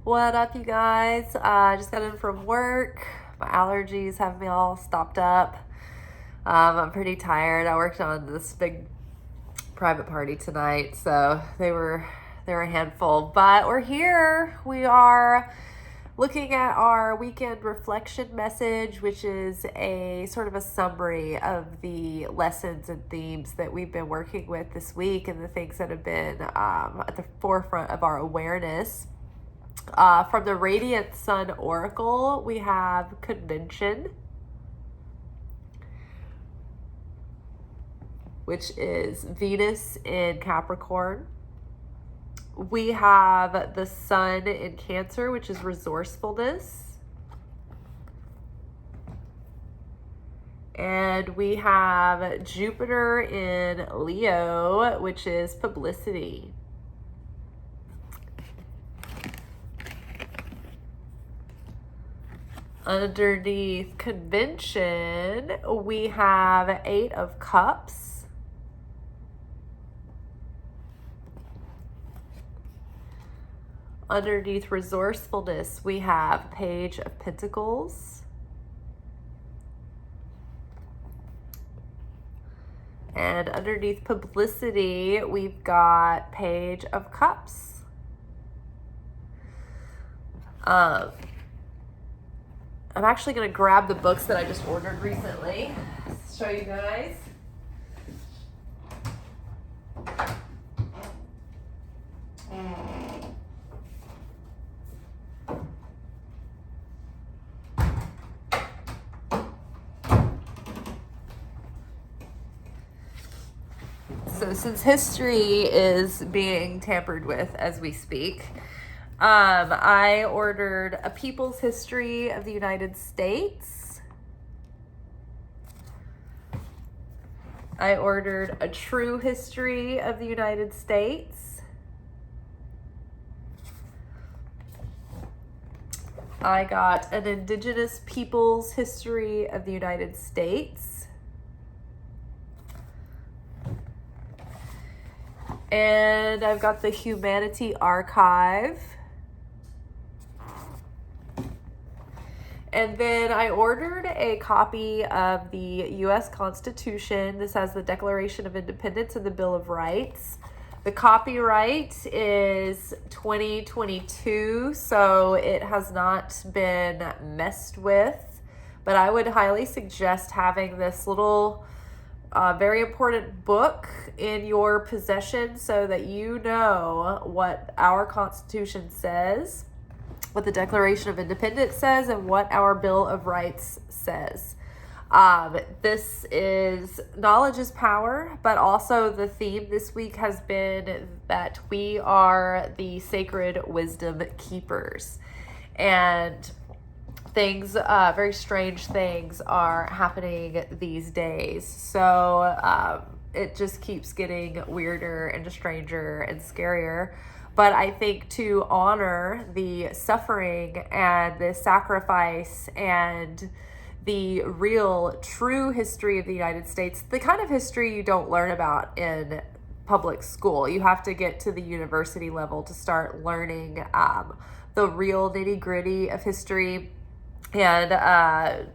What up, you guys? I just got in from work. My allergies have me all stopped up. I'm pretty tired. I worked on this big private party tonight, so they were a handful. But we're here. We are looking at our weekend reflection message, which is a sort of a summary of the lessons and themes that we've been working with this week and the things that have been at the forefront of our awareness. From the Radiant Sun Oracle, we have Convention, which is Venus in Capricorn. We have the Sun in Cancer, which is Resourcefulness. And we have Jupiter in Leo, which is Publicity. Underneath Convention, we have Eight of Cups. Underneath Resourcefulness, we have Page of Pentacles. And underneath Publicity, we've got Page of Cups. I'm actually going to grab the books that I just ordered recently, show you guys. So since history is being tampered with as we speak, I ordered A People's History of the United States. I ordered A True History of the United States. I got An Indigenous Peoples History of the United States. And I've got the Humanity Archive. And then I ordered a copy of the U.S. Constitution. This has the Declaration of Independence and the Bill of Rights. The copyright is 2022, so it has not been messed with. But I would highly suggest having this little very important book in your possession so that you know what our Constitution says, what the Declaration of Independence says, and what our Bill of Rights says. This is knowledge is power, but also the theme this week has been that we are the sacred wisdom keepers. And things, very strange things are happening these days. So it just keeps getting weirder and stranger and scarier. But I think to honor the suffering and the sacrifice and the real, true history of the United States, the kind of history you don't learn about in public school. You have to get to the university level to start learning the real nitty-gritty of history and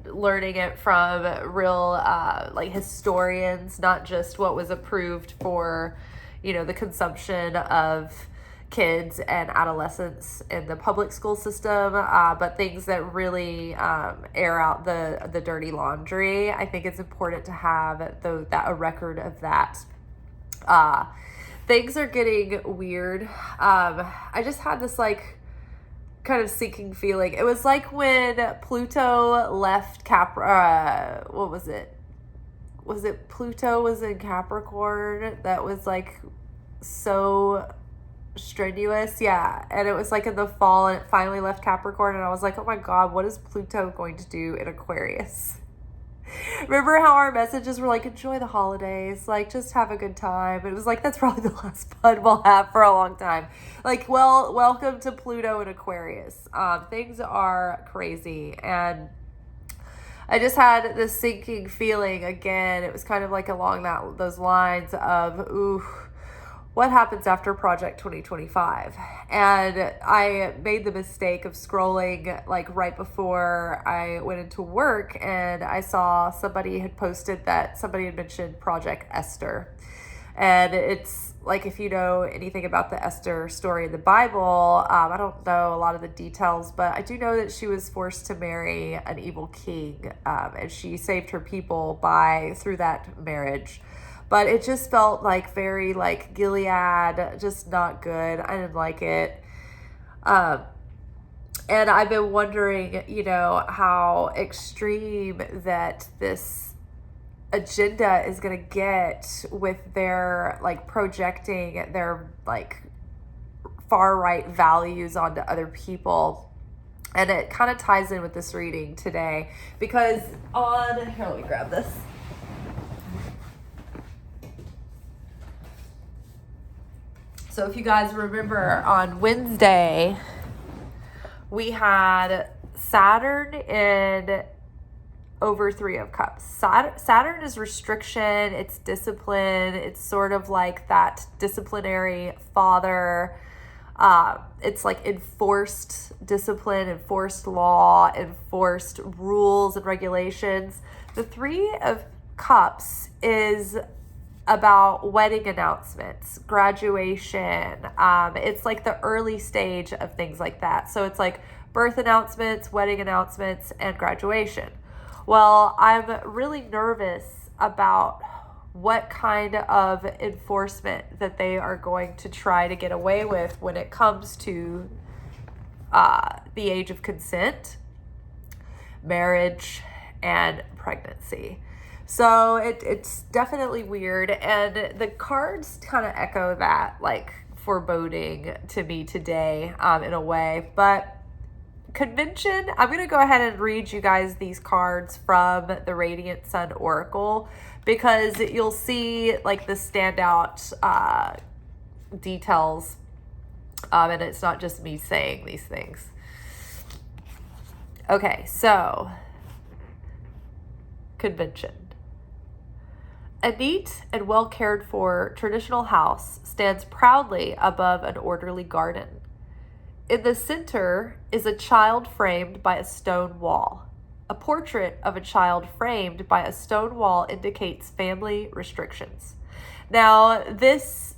learning it from real like historians, not just what was approved for, the consumption of kids and adolescents in the public school system, but things that really air out the dirty laundry. I think it's important to have a record of that. Things are getting weird. I just had this kind of sinking feeling. It was like when Pluto left what was it? Was it Pluto was in Capricorn? That was so strenuous. Yeah. And it was in the fall and it finally left Capricorn. And I was like, oh my God, what is Pluto going to do in Aquarius? Remember how our messages were enjoy the holidays, just have a good time. It was that's probably the last fun we'll have for a long time. Welcome to Pluto and Aquarius. Things are crazy. And I just had this sinking feeling again. It was kind of along those lines of, ooh, what happens after Project 2025? And I made the mistake of scrolling like right before I went into work, and I saw somebody had posted that somebody had mentioned Project Esther. And it's like, if you know anything about the Esther story in the Bible, I don't know a lot of the details, but I do know that she was forced to marry an evil king, and she saved her people through that marriage. But it just felt like very like Gilead, just not good. I didn't like it. And I've been wondering, how extreme that this agenda is going to get with their like projecting their like far right values onto other people. And it kind of ties in with this reading today, because here, let me grab this. So if you guys remember, on Wednesday, we had Saturn in over 3 of Cups. Saturn is restriction, it's discipline, it's sort of like that disciplinary father. It's like enforced discipline, enforced law, enforced rules and regulations. The 3 of Cups is about wedding announcements, graduation. It's like the early stage of things like that. So it's like birth announcements, wedding announcements, and graduation. Well, I'm really nervous about what kind of enforcement that they are going to try to get away with when it comes to the age of consent, marriage, and pregnancy. So it's definitely weird, and the cards kind of echo that, like, foreboding to me today, in a way. But convention, I'm going to go ahead and read you guys these cards from the Radiant Sun Oracle, because you'll see like the standout details, and it's not just me saying these things. Okay, so convention. A neat and well cared for traditional house stands proudly above an orderly garden. In the center is a child framed by a stone wall. A portrait of a child framed by a stone wall indicates family restrictions. Now, this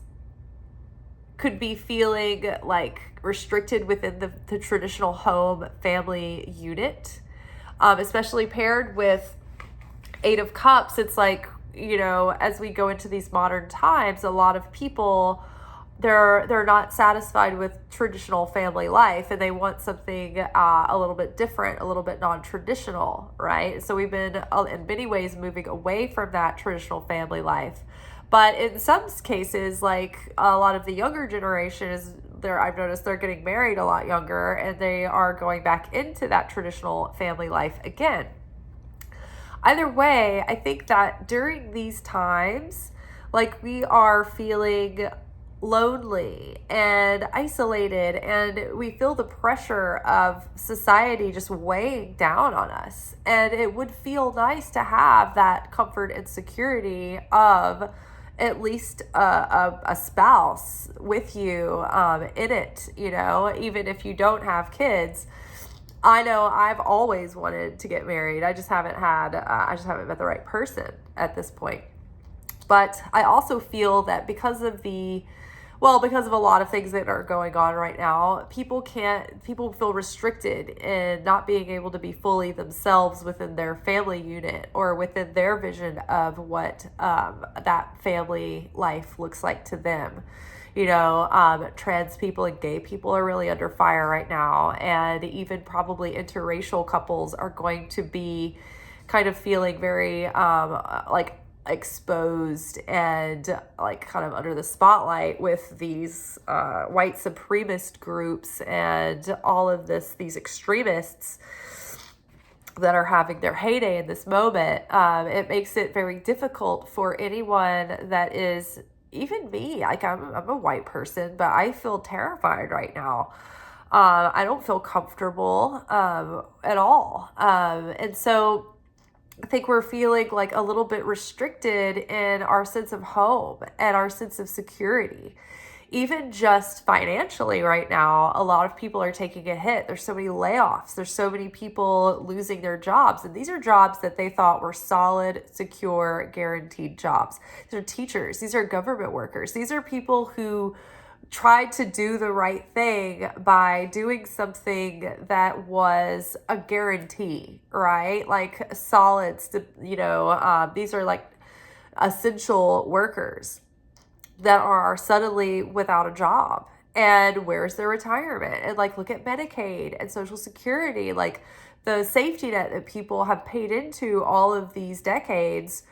could be feeling like restricted within the traditional home family unit, especially paired with 8 of Cups. It's like, as we go into these modern times, a lot of people, they're not satisfied with traditional family life, and they want something a little bit different, a little bit non-traditional, right? So we've been in many ways moving away from that traditional family life. But in some cases, like a lot of the younger generation I've noticed they're getting married a lot younger, and they are going back into that traditional family life again. Either way, I think that during these times, like, we are feeling lonely and isolated, and we feel the pressure of society just weighing down on us. And it would feel nice to have that comfort and security of at least a spouse with you in it, even if you don't have kids. I know I've always wanted to get married. I just haven't met the right person at this point. But I also feel that because of a lot of things that are going on right now, people feel restricted in not being able to be fully themselves within their family unit or within their vision of what that family life looks like to them. Trans people and gay people are really under fire right now, and even probably interracial couples are going to be kind of feeling very like exposed and like kind of under the spotlight with these white supremacist groups and all of these extremists that are having their heyday in this moment. It makes it very difficult for anyone that is, even me, like I'm a white person, but I feel terrified right now. I don't feel comfortable at all. And so I think we're feeling like a little bit restricted in our sense of home and our sense of security. Even just financially right now, a lot of people are taking a hit. There's so many layoffs. There's so many people losing their jobs. And these are jobs that they thought were solid, secure, guaranteed jobs. These are teachers. These are government workers. These are people who tried to do the right thing by doing something that was a guarantee, right? Like solids, these are like essential workers that are suddenly without a job. And where's their retirement? And like, look at Medicaid and Social Security, like the safety net that people have paid into all of these decades.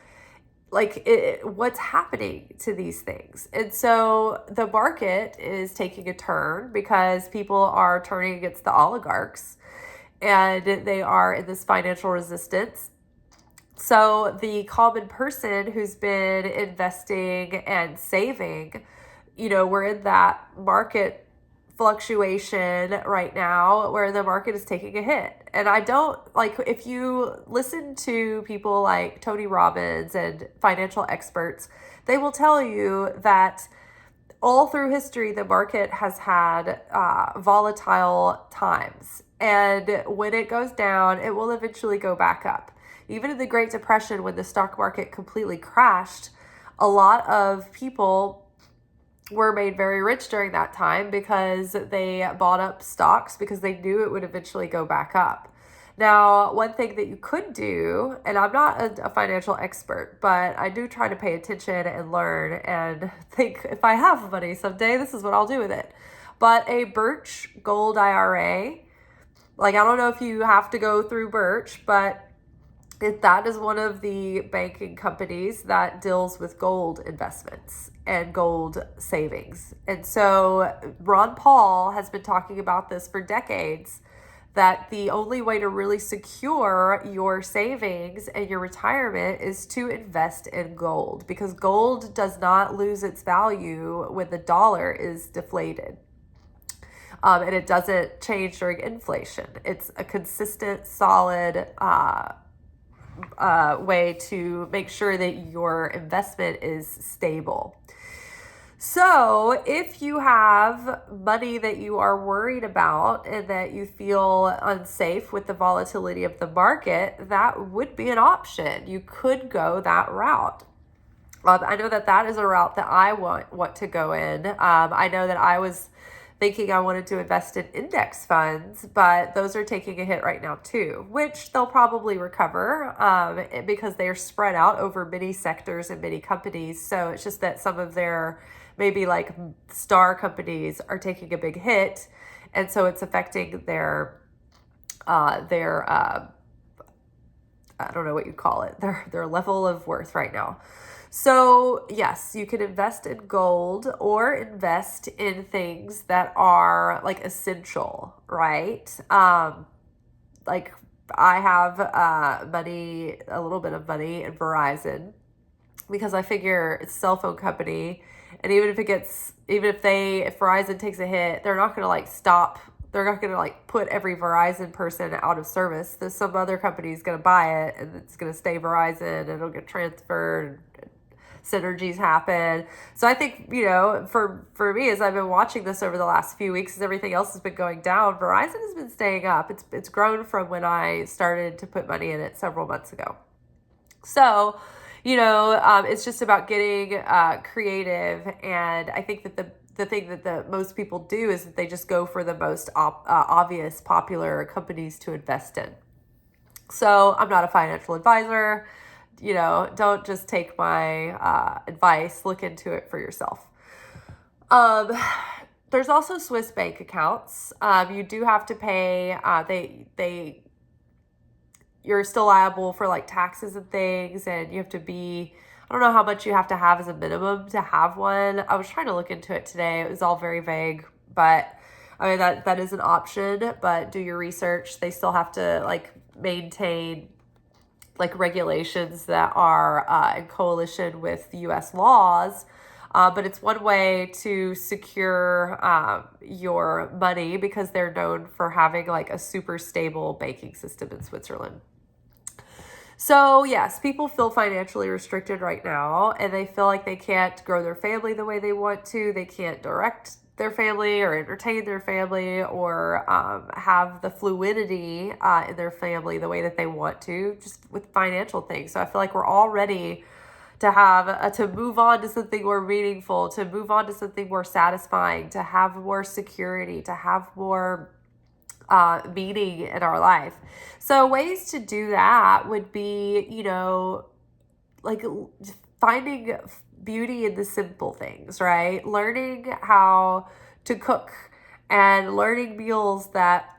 Like, what's happening to these things? And so the market is taking a turn because people are turning against the oligarchs and they are in this financial resistance. So the common person who's been investing and saving, we're in that market fluctuation right now where the market is taking a hit. And I don't like, if you listen to people like Tony Robbins and financial experts, they will tell you that all through history, the market has had volatile times. And when it goes down, it will eventually go back up. Even in the Great Depression, when the stock market completely crashed, a lot of people were made very rich during that time because they bought up stocks because they knew it would eventually go back up. Now, one thing that you could do, and I'm not a financial expert, but I do try to pay attention and learn and think if I have money someday, this is what I'll do with it. But a Birch Gold IRA, like I don't know if you have to go through Birch, but that is one of the banking companies that deals with gold investments and gold savings. And so Ron Paul has been talking about this for decades, that the only way to really secure your savings and your retirement is to invest in gold, because gold does not lose its value when the dollar is deflated. And it doesn't change during inflation. It's a consistent, solid way to make sure that your investment is stable. So if you have money that you are worried about and that you feel unsafe with the volatility of the market, that would be an option. You could go that route. I know that is a route that I want to go in. I know that I was thinking I wanted to invest in index funds, but those are taking a hit right now too, which they'll probably recover because they are spread out over many sectors and many companies. So it's just that some of their maybe like star companies are taking a big hit, and so it's affecting their I don't know what you call it, their level of worth right now. So yes, you can invest in gold or invest in things that are like essential, right? Like I have a little bit of money in Verizon, because I figure it's a cell phone company, and even if Verizon takes a hit, they're not going to like stop. They're not going to like put every Verizon person out of service. There's some other company is going to buy it, and it's going to stay Verizon, and it'll get transferred. Synergies happen. So I think, for me, as I've been watching this over the last few weeks, as everything else has been going down, Verizon has been staying up. It's grown from when I started to put money in it several months ago. So, it's just about getting creative. And I think that the thing that the most people do is that they just go for the most obvious, popular companies to invest in. So I'm not a financial advisor. Don't just take my advice. Look into it for yourself. There's also Swiss bank accounts. You do have to pay. You're still liable for like taxes and things, and you have to be. I don't know how much you have to have as a minimum to have one. I was trying to look into it today. It was all very vague, but I mean that is an option. But do your research. They still have to like maintain like regulations that are in coalition with U.S. laws, but it's one way to secure your money, because they're known for having like a super stable banking system in Switzerland. So, yes, people feel financially restricted right now, and they feel like they can't grow their family the way they want to. They can't direct their family or entertain their family or have the fluidity in their family the way that they want to, just with financial things. So I feel like we're all ready to have to move on to something more meaningful, to move on to something more satisfying, to have more security, to have more meaning in our life. So ways to do that would be, like finding beauty in the simple things, right? Learning how to cook and learning meals that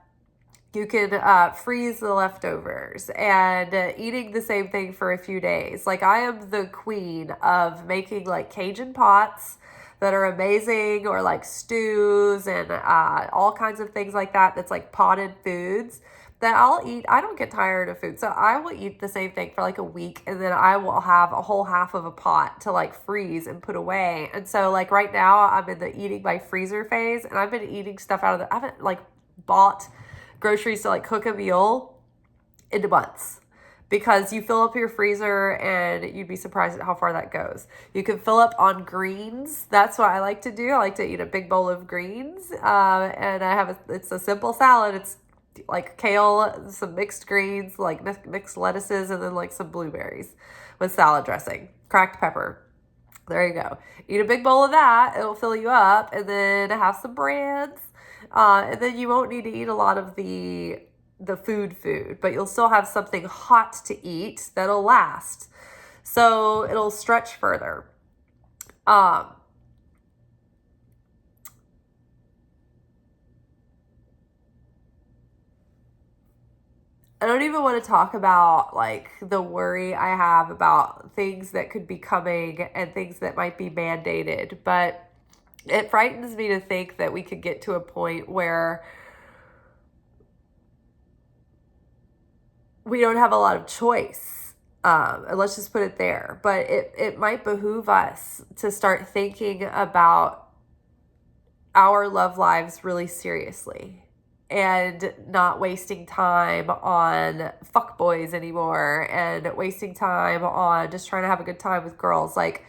you can freeze the leftovers and eating the same thing for a few days. Like, I am the queen of making like Cajun pots that are amazing, or like stews and all kinds of things like that. That's like potted foods that I'll eat. I don't get tired of food. So I will eat the same thing for like a week, and then I will have a whole half of a pot to like freeze and put away. And so like right now I'm in the eating my freezer phase, and I've been eating stuff I haven't like bought groceries to like cook a meal into months, because you fill up your freezer and you'd be surprised at how far that goes. You can fill up on greens. That's what I like to do. I like to eat a big bowl of greens, and it's a simple salad. It's like kale, some mixed greens, like mixed lettuces, and then like some blueberries with salad dressing, cracked pepper. There you go. Eat a big bowl of that. It'll fill you up, and then have some breads. And then you won't need to eat a lot of the food, but you'll still have something hot to eat that'll last. So it'll stretch further. I don't even want to talk about like the worry I have about things that could be coming and things that might be mandated, but it frightens me to think that we could get to a point where we don't have a lot of choice. And let's just put it there. But it might behoove us to start thinking about our love lives really seriously, and not wasting time on fuckboys anymore, and wasting time on just trying to have a good time with girls. Like,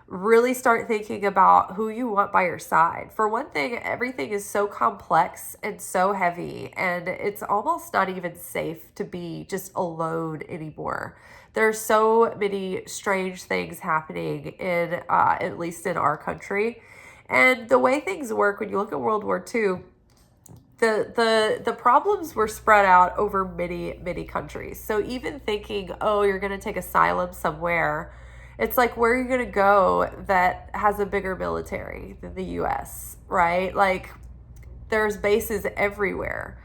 really start thinking about who you want by your side. For one thing, everything is so complex and so heavy, and it's almost not even safe to be just alone anymore. There's so many strange things happening in, at least in our country. And the way things work, when you look at World War II, the problems were spread out over many countries. So even thinking, oh, you're going to take asylum somewhere, it's like, where are you going to go that has a bigger military than the US, right? Like, there's bases everywhere.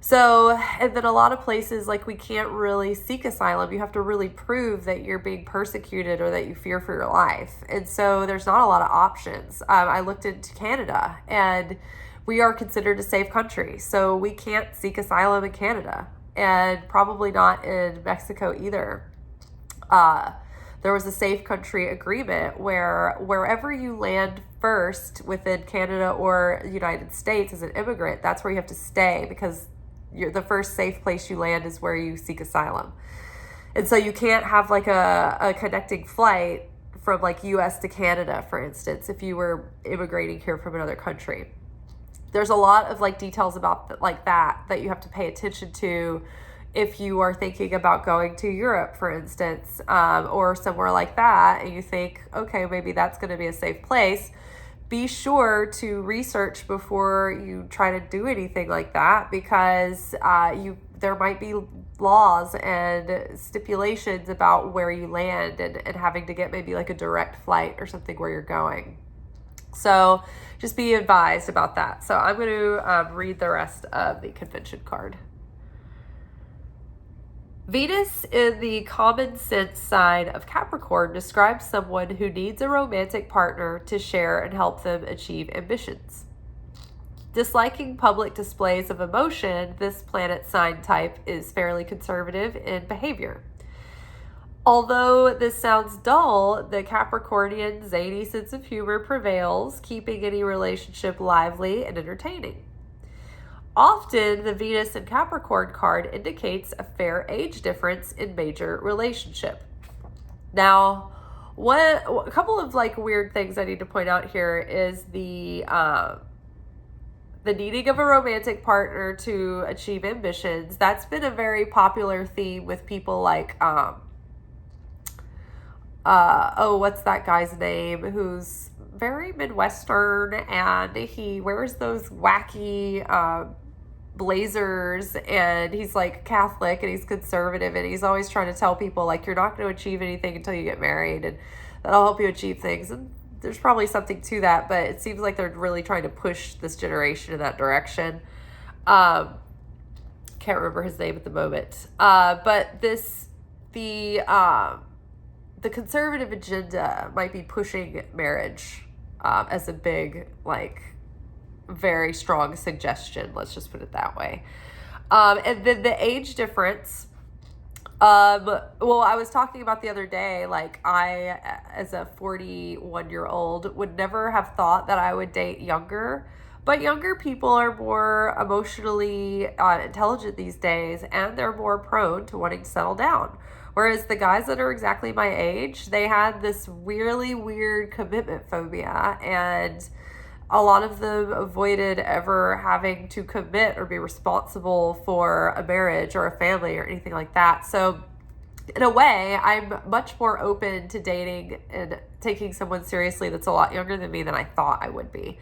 So, and then a lot of places, like, we can't really seek asylum. You have to really prove that you're being persecuted or that you fear for your life. And so there's not a lot of options. I looked into Canada, and we are considered a safe country. So we can't seek asylum in Canada, and probably not in Mexico either. There was a safe country agreement where wherever you land first within Canada or the United States as an immigrant, that's where you have to stay, because the first safe place you land is where you seek asylum. And so you can't have like a connecting flight from like US to Canada, for instance, if you were immigrating here from another country. There's a lot of like details about like that you have to pay attention to if you are thinking about going to Europe, for instance, or somewhere like that, and you think, okay, maybe that's going to be a safe place. Be sure to research before you try to do anything like that, because there might be laws and stipulations about where you land, and having to get maybe like a direct flight or something where you're going. So just be advised about that. So I'm going to read the rest of the convention card. Venus in the common sense sign of Capricorn describes someone who needs a romantic partner to share and help them achieve ambitions. Disliking public displays of emotion, this planet sign type is fairly conservative in behavior. Although this sounds dull, the Capricornian zany sense of humor prevails, keeping any relationship lively and entertaining. Often, the Venus and Capricorn card indicates a fair age difference in major relationship. Now, a couple of like weird things I need to point out here is the needing of a romantic partner to achieve ambitions. That's been a very popular theme with people like what's that guy's name who's very Midwestern and he wears those wacky blazers, and he's like Catholic and he's conservative, and he's always trying to tell people like you're not going to achieve anything until you get married, and that'll help you achieve things. And there's probably something to that, but it seems like they're really trying to push this generation in that direction. Can't remember his name at the moment, but the conservative agenda might be pushing marriage as a big, like, very strong suggestion. Let's just put it that way. And then the age difference. Well, I was talking about the other day, like I, as a 41-year-old, would never have thought that I would date younger, but younger people are more emotionally intelligent these days, and they're more prone to wanting to settle down. Whereas the guys that are exactly my age, they had this really weird commitment phobia, and a lot of them avoided ever having to commit or be responsible for a marriage or a family or anything like that. So in a way, I'm much more open to dating and taking someone seriously that's a lot younger than me than I thought I would be.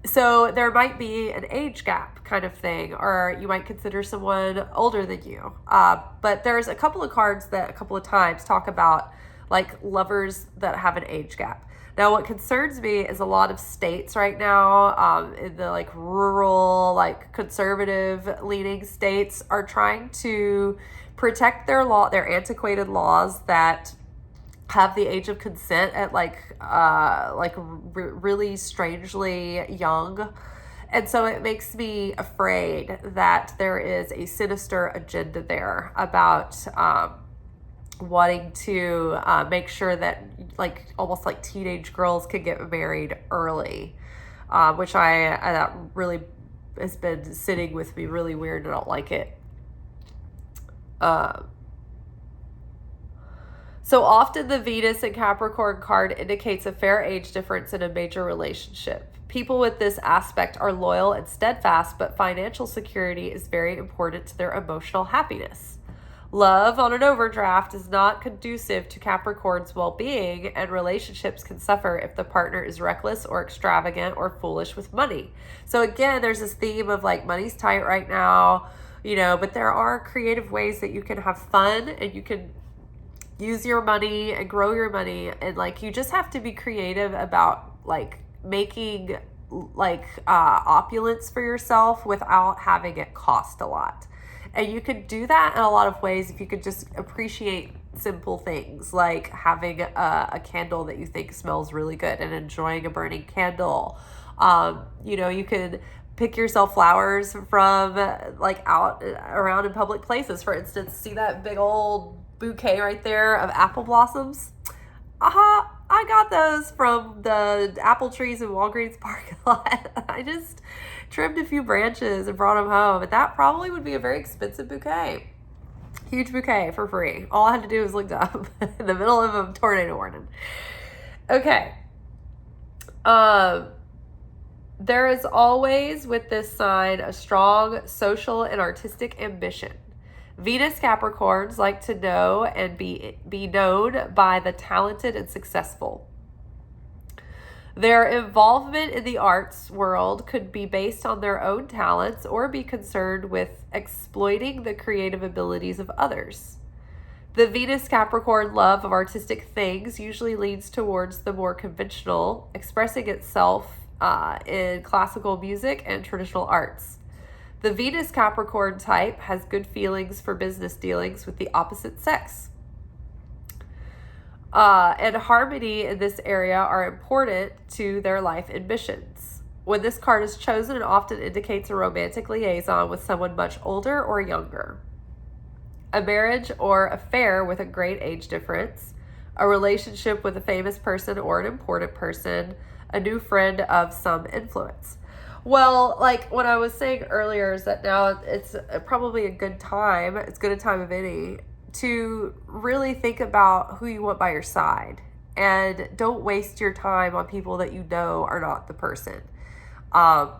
So there might be an age gap kind of thing, or you might consider someone older than you. But there's a couple of cards that a couple of times talk about like lovers that have an age gap. Now, what concerns me is a lot of states right now, in the like rural, like conservative leaning states, are trying to protect their antiquated laws that have the age of consent at really strangely young. And so it makes me afraid that there is a sinister agenda there about wanting to make sure that like almost like teenage girls can get married early, which that really has been sitting with me really weird. I don't like it. So often the Venus and Capricorn card indicates a fair age difference in a major relationship. People with this aspect are loyal and steadfast, but financial security is very important to their emotional happiness. Love on an overdraft is not conducive to Capricorn's well-being, and relationships can suffer if the partner is reckless or extravagant or foolish with money. So again, there's this theme of like money's tight right now, but there are creative ways that you can have fun and you can use your money and grow your money. And like, you just have to be creative about like making like opulence for yourself without having it cost a lot. And you could do that in a lot of ways if you could just appreciate simple things like having a candle that you think smells really good and enjoying a burning candle. You could pick yourself flowers from like out around in public places. For instance, see that big old bouquet right there of apple blossoms? I got those from the apple trees in Walgreens parking lot. I just trimmed a few branches and brought them home, and that probably would be a very expensive bouquet. Huge bouquet for free. All I had to do was look up in the middle of a tornado warning. Okay. There is always with this sign a strong social and artistic ambition. Venus Capricorns like to know and be known by the talented and successful. Their involvement in the arts world could be based on their own talents or be concerned with exploiting the creative abilities of others. The Venus Capricorn love of artistic things usually leans towards the more conventional, expressing itself in classical music and traditional arts. The Venus Capricorn type has good feelings for business dealings with the opposite sex. And harmony in this area are important to their life ambitions. When this card is chosen, it often indicates a romantic liaison with someone much older or younger. A marriage or affair with a great age difference, a relationship with a famous person or an important person, a new friend of some influence. Well, like what I was saying earlier is that now it's probably a good time, it's good a time of any, to really think about who you want by your side. And don't waste your time on people that you know are not the person. Um,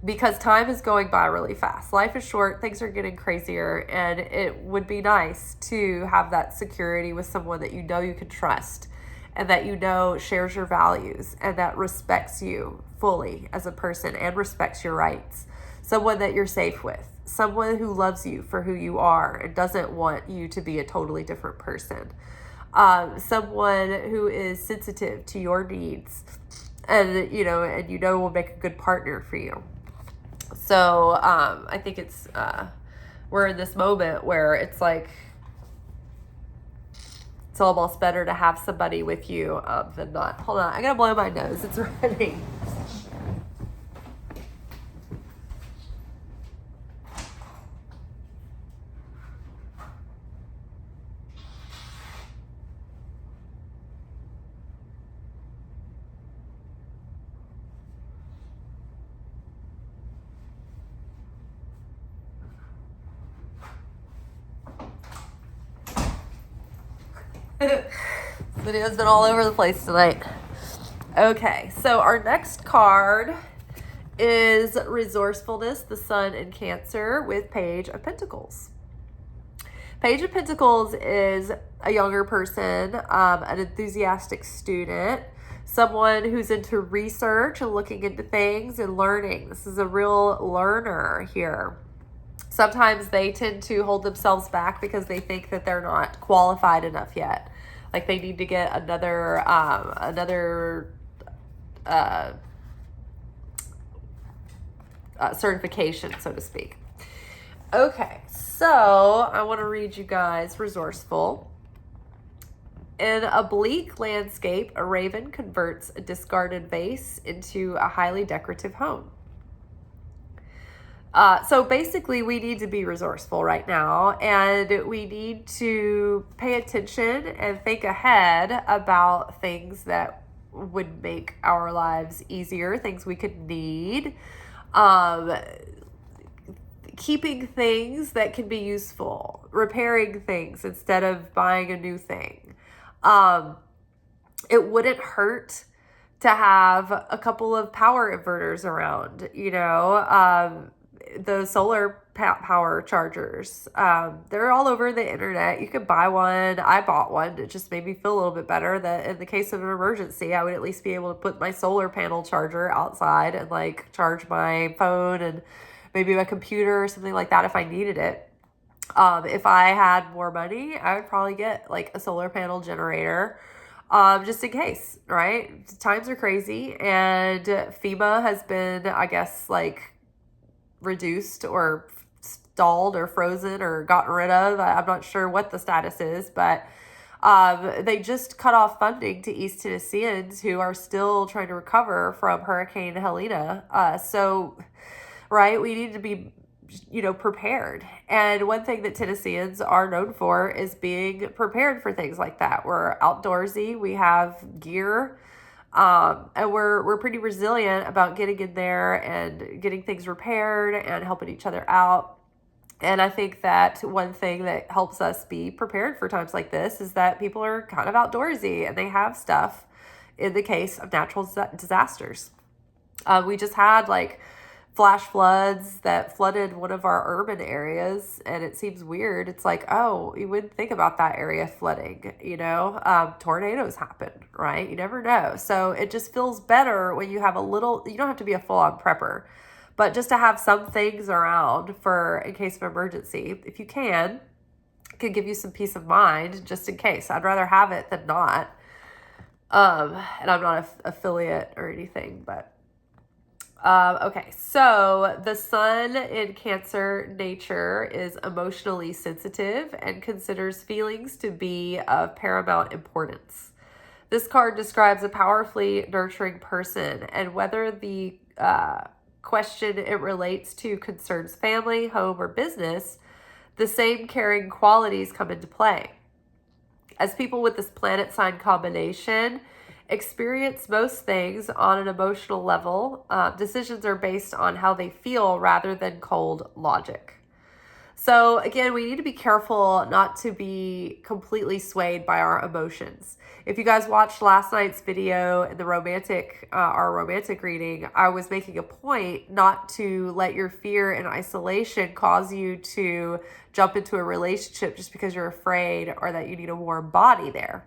because time is going by really fast. Life is short, things are getting crazier, and it would be nice to have that security with someone that you know you can trust and that you know shares your values and that respects you fully as a person and respects your rights. Someone that you're safe with, someone who loves you for who you are and doesn't want you to be a totally different person. Someone who is sensitive to your needs and will make a good partner for you. So I think we're in this moment where it's like it's almost better to have somebody with you than not. Hold on, I gotta blow my nose. It's running. Video's been all over the place tonight. Okay, so our next card is Resourcefulness, the Sun in Cancer, with Page of Pentacles. Page of Pentacles is a younger person, an enthusiastic student, someone who's into research and looking into things and learning. This is a real learner here. Sometimes they tend to hold themselves back because they think that they're not qualified enough yet. Like they need to get another certification, so to speak. Okay, so I want to read you guys Resourceful. In a bleak landscape, a raven converts a discarded vase into a highly decorative home. So basically, we need to be resourceful right now, and we need to pay attention and think ahead about things that would make our lives easier, things we could need, keeping things that can be useful, repairing things instead of buying a new thing. It wouldn't hurt to have a couple of power inverters around, the solar power chargers. They're all over the internet. You could buy one. I bought one. It just made me feel a little bit better that in the case of an emergency, I would at least be able to put my solar panel charger outside and charge my phone and maybe my computer or something like that if I needed it. If I had more money, I would probably get a solar panel generator. Just in case, right? Times are crazy, and FEMA has been, I guess, reduced or stalled or frozen or gotten rid of. I'm not sure what the status is, but they just cut off funding to East Tennesseans who are still trying to recover from Hurricane Helena. So, right, we need to be prepared. And one thing that Tennesseans are known for is being prepared for things like that. We're outdoorsy, we have gear, and we're pretty resilient about getting in there and getting things repaired and helping each other out. And I think that one thing that helps us be prepared for times like this is that people are kind of outdoorsy and they have stuff in the case of natural disasters. We just had flash floods that flooded one of our urban areas, and it seems weird. It's oh, you wouldn't think about that area flooding, tornadoes happen, right? You never know. So it just feels better when you have you don't have to be a full-on prepper, but just to have some things around for in case of emergency, if you can give you some peace of mind just in case. I'd rather have it than not. And I'm not an affiliate or anything, but okay, so the Sun in Cancer nature is emotionally sensitive and considers feelings to be of paramount importance. This card describes a powerfully nurturing person, and whether the question it relates to concerns family, home, or business, the same caring qualities come into play. As people with this planet sign combination, experience most things on an emotional level. Decisions are based on how they feel rather than cold logic. So again, we need to be careful not to be completely swayed by our emotions. If you guys watched last night's video in the our romantic reading, I was making a point not to let your fear and isolation cause you to jump into a relationship just because you're afraid or that you need a warm body there,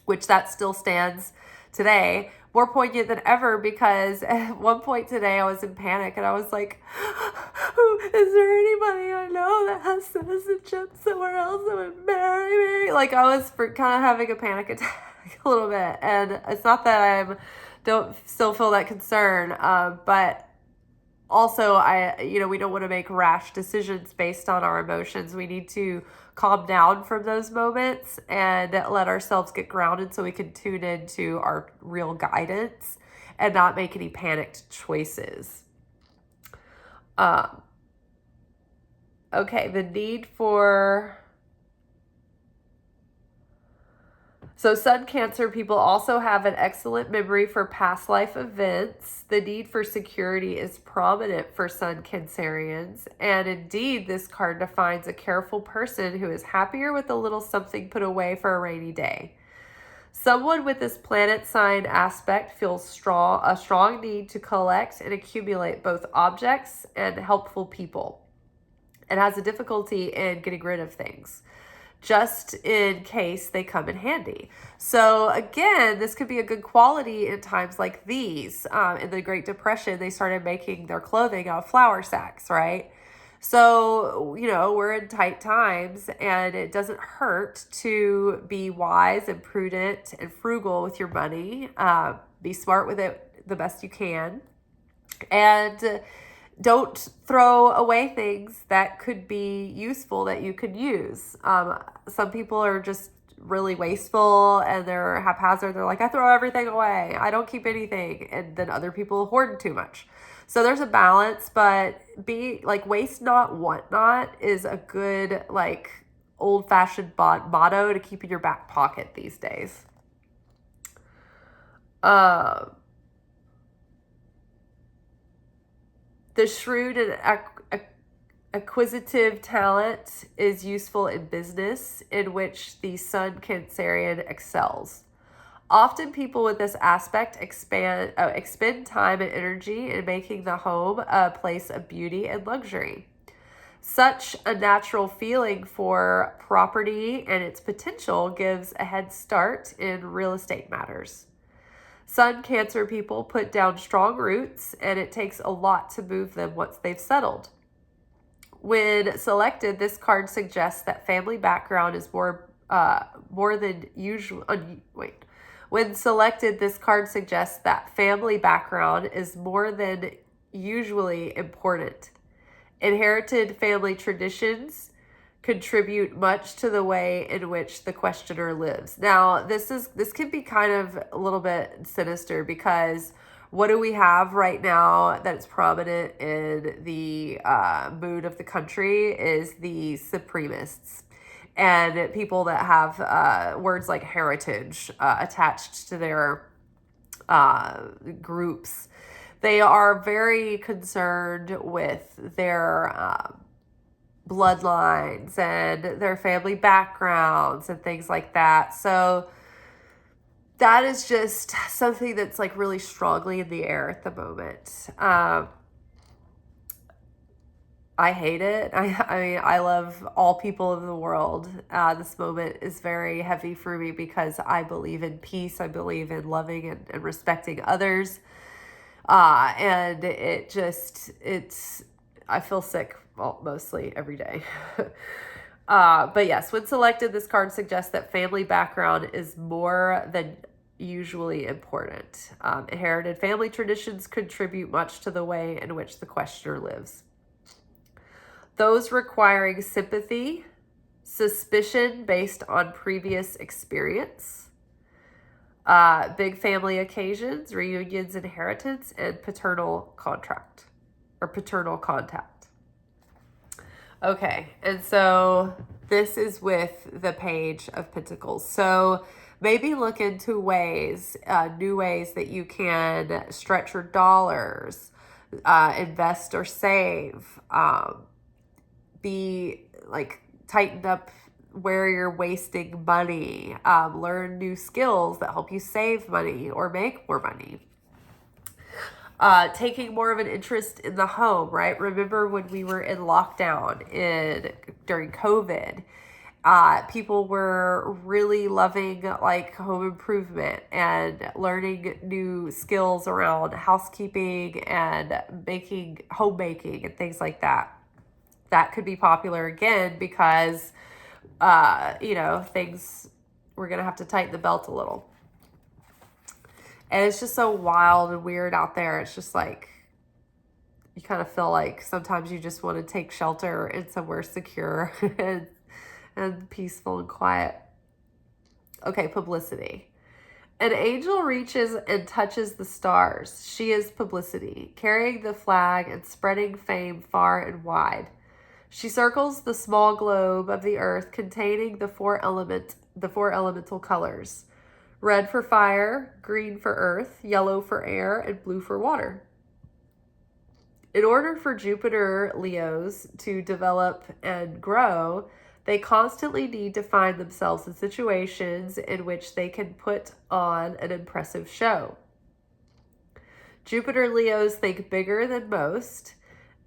which that still stands today, more poignant than ever, because at one point today I was in panic and I was like, is there anybody I know that has citizenship somewhere else that would marry me? Like, I was kind of having a panic attack a little bit, and it's not that I don't still feel that concern, but also we don't want to make rash decisions based on our emotions. We need to calm down from those moments and let ourselves get grounded so we can tune into our real guidance and not make any panicked choices. Okay, the need for... So Sun Cancer people also have an excellent memory for past life events. The need for security is prominent for Sun Cancerians. And indeed, this card defines a careful person who is happier with a little something put away for a rainy day. Someone with this planet sign aspect feels a strong need to collect and accumulate both objects and helpful people, and has a difficulty in getting rid of things, just in case they come in handy. So again, this could be a good quality in times like these. In the Great Depression, they started making their clothing out of flour sacks, right? So, we're in tight times, and it doesn't hurt to be wise and prudent and frugal with your money. Be smart with it the best you can. And don't throw away things that could be useful that you could use. Some people are just really wasteful and they're haphazard. They're like, I throw everything away. I don't keep anything. And then other people hoard too much. So there's a balance, but waste not, want not is a good, old-fashioned motto to keep in your back pocket these days. The shrewd and acquisitive talent is useful in business, in which the Sun Cancerian excels. Often people with this aspect expend time and energy in making the home a place of beauty and luxury. Such a natural feeling for property and its potential gives a head start in real estate matters. Sun Cancer people put down strong roots, and it takes a lot to move them once they've settled. When selected, this card suggests that family background is more than usual. When selected, this card suggests that family background is more than usually important. Inherited family traditions contribute much to the way in which the questioner lives. Now, this can be kind of a little bit sinister, because what do we have right now that is prominent in the mood of the country is the supremists and people that have words like heritage attached to their groups. They are very concerned with their bloodlines and their family backgrounds and things like that. So that is just something that's really strongly in the air at the moment. I hate it. I love all people of the world. This moment is very heavy for me because I believe in peace. I believe in loving and respecting others. And I feel sick mostly every day. But yes, when selected, this card suggests that family background is more than usually important. Inherited family traditions contribute much to the way in which the questioner lives. Those requiring sympathy, suspicion based on previous experience, big family occasions, reunions, inheritance, and paternal contact. Okay, and so this is with the Page of Pentacles. So maybe look into new ways that you can stretch your dollars, invest or save, be like tighten up where you're wasting money, learn new skills that help you save money or make more money. Taking more of an interest in the home, right? Remember when we were in lockdown during COVID, people were really loving like home improvement and learning new skills around housekeeping and homemaking and things like that. That could be popular again because, things, we're going to have to tighten the belt a little. And it's just so wild and weird out there. It's just like, you kind of feel like sometimes you just want to take shelter in somewhere secure and peaceful and quiet. Okay, publicity. An angel reaches and touches the stars. She is publicity, carrying the flag and spreading fame far and wide. She circles the small globe of the earth containing the four elemental colors. Red for fire, green for earth, yellow for air, and blue for water. In order for Jupiter Leos to develop and grow, they constantly need to find themselves in situations in which they can put on an impressive show. Jupiter Leos think bigger than most,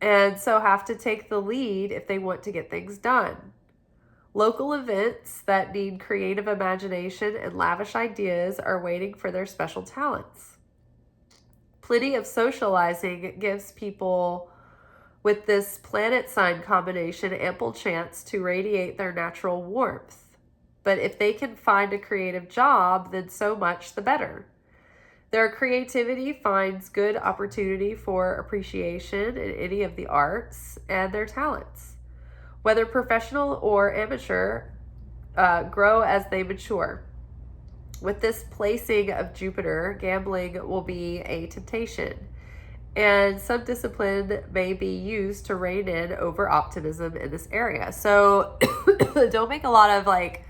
and so have to take the lead if they want to get things done. Local events that need creative imagination and lavish ideas are waiting for their special talents. Plenty of socializing gives people with this planet sign combination ample chance to radiate their natural warmth. But if they can find a creative job, then so much the better. Their creativity finds good opportunity for appreciation in any of the arts and their talents. Whether professional or amateur, grow as they mature. With this placing of Jupiter, gambling will be a temptation, and some discipline may be used to rein in over optimism in this area. So don't make a lot of like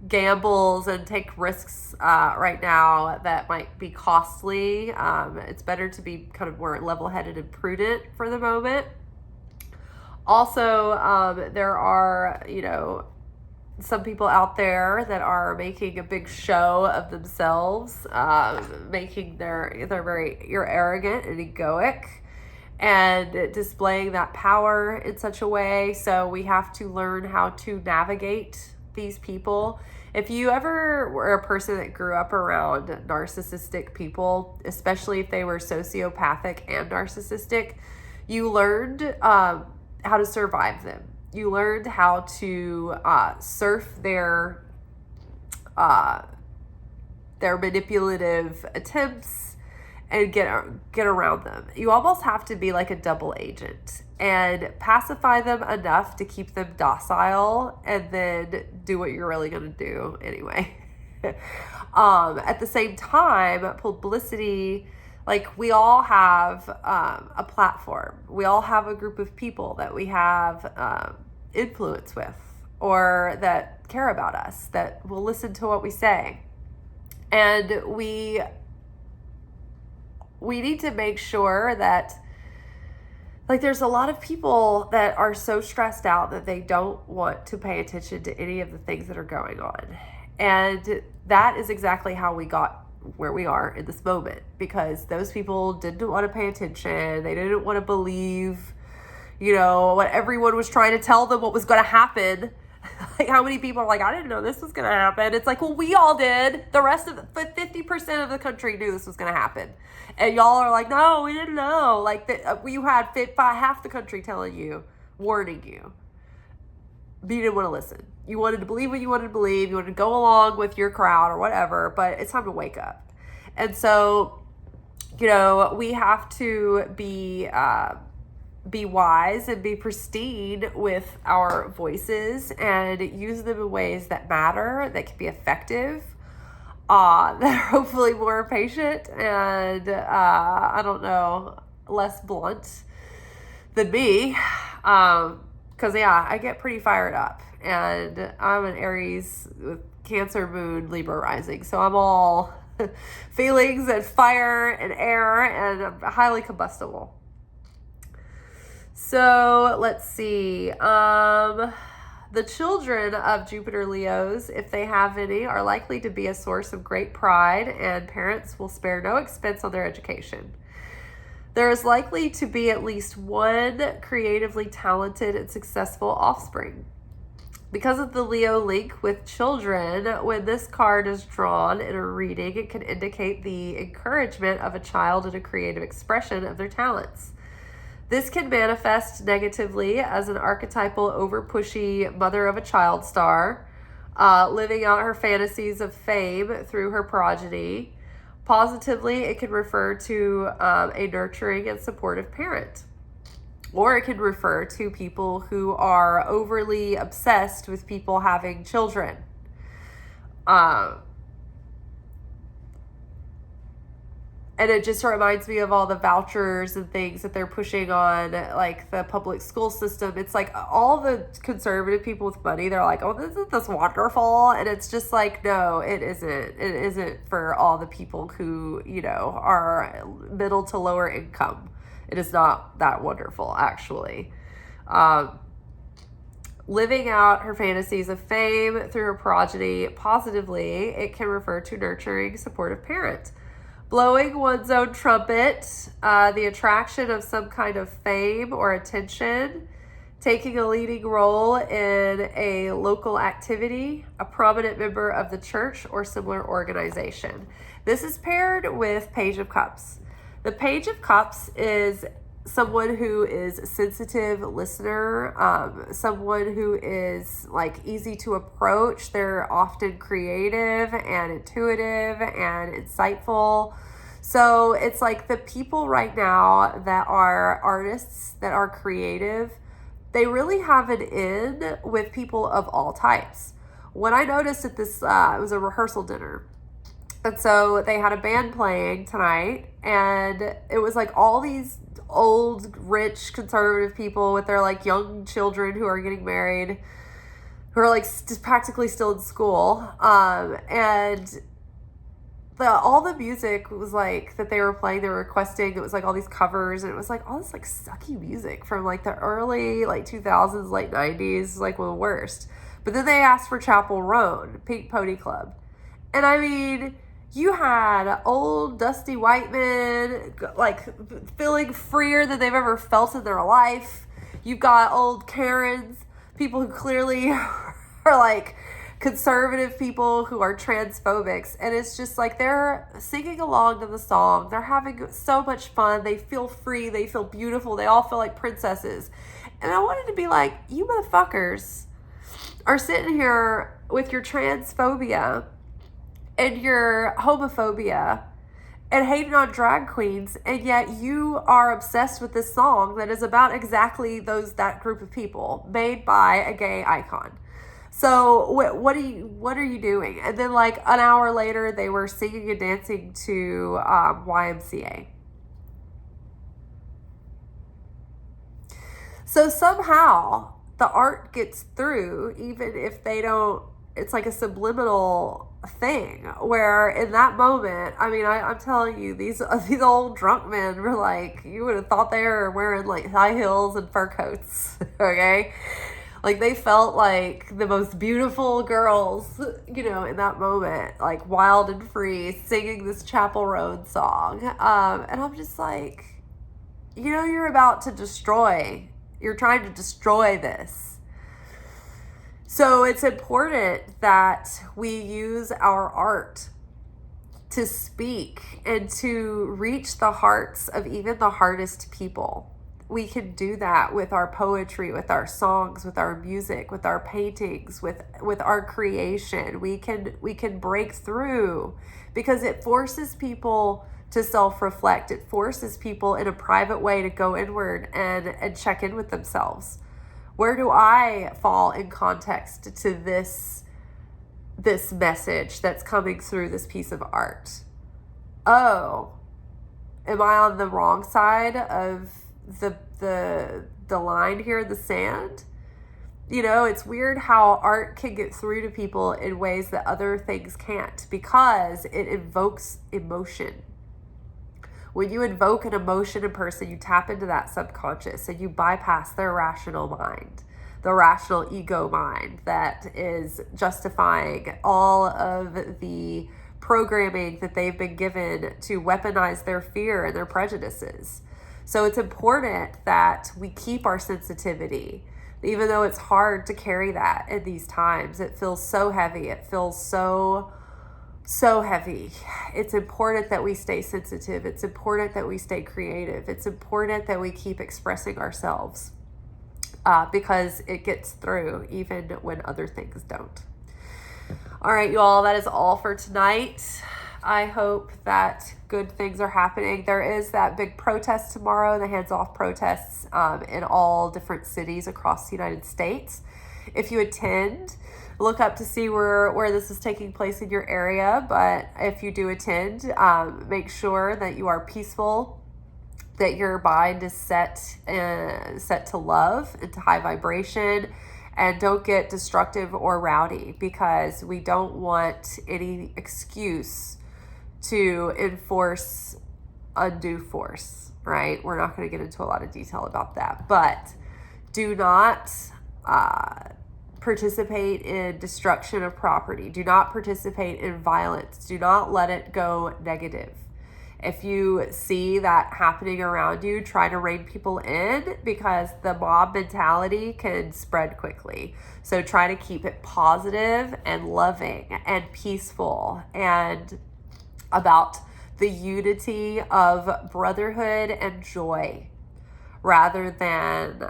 gambles and take risks right now that might be costly. It's better to be kind of more level-headed and prudent for the moment. Also, there are, some people out there that are making a big show of themselves, you're arrogant and egoic and displaying that power in such a way. So we have to learn how to navigate these people. If you ever were a person that grew up around narcissistic people, especially if they were sociopathic and narcissistic, you learned how to survive them. You learned how to surf their manipulative attempts and get around them. You almost have to be like a double agent and pacify them enough to keep them docile and then do what you're really going to do anyway. At the same time, publicity, like we all have a platform. We all have a group of people that we have influence with or that care about us, that will listen to what we say. And we need to make sure that, like, there's a lot of people that are so stressed out that they don't want to pay attention to any of the things that are going on. And that is exactly how we got where we are in this moment, because those people didn't want to pay attention. They didn't want to believe, what everyone was trying to tell them what was going to happen. Like, how many people are like, I didn't know this was going to happen. It's like, well, we all did. The rest of 50% of the country knew this was going to happen. And y'all are like, no, we didn't know. Like, you had half the country telling you, warning you. But you didn't want to listen. You wanted to believe what you wanted to believe. You wanted to go along with your crowd or whatever, but it's time to wake up. And so, we have to be wise and be pristine with our voices and use them in ways that matter, that can be effective, that are hopefully more patient and, less blunt than me. Because, I get pretty fired up. And I'm an Aries with Cancer moon, Libra rising. So I'm all feelings and fire and air, and I'm highly combustible. So let's see. The children of Jupiter Leos, if they have any, are likely to be a source of great pride, and parents will spare no expense on their education. There is likely to be at least one creatively talented and successful offspring. Because of the Leo link with children, when this card is drawn in a reading, it can indicate the encouragement of a child in a creative expression of their talents. This can manifest negatively as an archetypal over-pushy mother of a child star, living out her fantasies of fame through her progeny. Positively, it can refer to a nurturing and supportive parent. Or it can refer to people who are overly obsessed with people having children. And it just reminds me of all the vouchers and things that they're pushing on, like the public school system. It's like all the conservative people with money, they're like, oh, isn't this wonderful? And it's just like, no, it isn't. It isn't for all the people who, are middle to lower income. It is not that wonderful, actually. Living out her fantasies of fame through her progeny positively, it can refer to nurturing, supportive parent. Blowing one's own trumpet, the attraction of some kind of fame or attention, taking a leading role in a local activity, a prominent member of the church or similar organization. This is paired with Page of Cups. The Page of Cups is someone who is a sensitive listener, someone who is like easy to approach. They're often creative and intuitive and insightful. So it's like the people right now that are artists, that are creative, they really have an in with people of all types. When I noticed at this, it was a rehearsal dinner. And so they had a band playing tonight, and it was like all these old, rich, conservative people with their like young children who are getting married, who are like practically still in school. And all the music was like that they were playing, they were requesting, it was like all these covers, and it was like all this like sucky music from like the early like 2000s, late 90s, like one of the worst. But then they asked for Chapel Roan, Pink Pony Club. And I mean, you had old dusty white men like feeling freer than they've ever felt in their life. You've got old Karens, people who clearly are like conservative people who are transphobics, and it's just like they're singing along to the song. They're having so much fun. They feel free. They feel beautiful. They all feel like princesses. And I wanted to be like, you motherfuckers are sitting here with your transphobia and your homophobia and hating on drag queens, and yet you are obsessed with this song that is about exactly that group of people, made by a gay icon. So what are you doing? And then like an hour later, they were singing and dancing to YMCA. So somehow the art gets through, even if they don't. It's like a subliminal thing where in that moment, I mean, I'm telling you, these old drunk men were like, you would have thought they were wearing like high heels and fur coats, okay? Like they felt like the most beautiful girls, in that moment, like wild and free, singing this Chapel Roan song. And I'm just like, you're about to you're trying to destroy this. So it's important that we use our art to speak and to reach the hearts of even the hardest people. We can do that with our poetry, with our songs, with our music, with our paintings, with our creation. We can break through because it forces people to self-reflect. It forces people in a private way to go inward and check in with themselves. Where do I fall in context to this message that's coming through this piece of art? Oh, am I on the wrong side of the line here in the sand? it's weird how art can get through to people in ways that other things can't, because it invokes emotion. When you invoke an emotion in a person, you tap into that subconscious and you bypass their rational mind, the rational ego mind that is justifying all of the programming that they've been given to weaponize their fear and their prejudices. So it's important that we keep our sensitivity, even though it's hard to carry that in these times. It feels so heavy. It feels so heavy. It's important that we stay sensitive. It's important that we stay creative. It's important that we keep expressing ourselves, because it gets through even when other things don't. All right, you all, that is all for tonight. I hope that good things are happening. There is that big protest tomorrow, the Hands Off protests in all different cities across the United States. If you attend, look up to see where this is taking place in your area. But if you do attend, make sure that you are peaceful, that your mind is set to love and to high vibration, and don't get destructive or rowdy, because we don't want any excuse to enforce undue force, right? We're not going to get into a lot of detail about that, but do not participate in destruction of property. Do not participate in violence. Do not let it go negative. If you see that happening around you, try to rein people in, because the mob mentality can spread quickly. So try to keep it positive and loving and peaceful, and about the unity of brotherhood and joy, rather than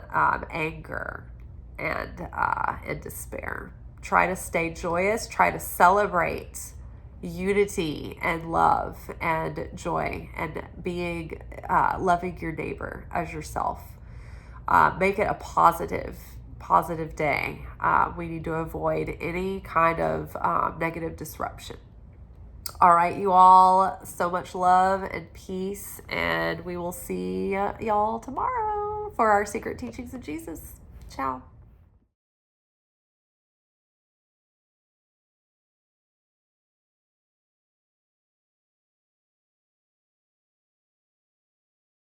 anger and despair. Try to stay joyous. Try to celebrate unity and love and joy, and being loving your neighbor as yourself. Make it a positive day. We need to avoid any kind of negative disruption. All right, you all, so much love and peace, and we will see y'all tomorrow for our Secret Teachings of Jesus. Ciao.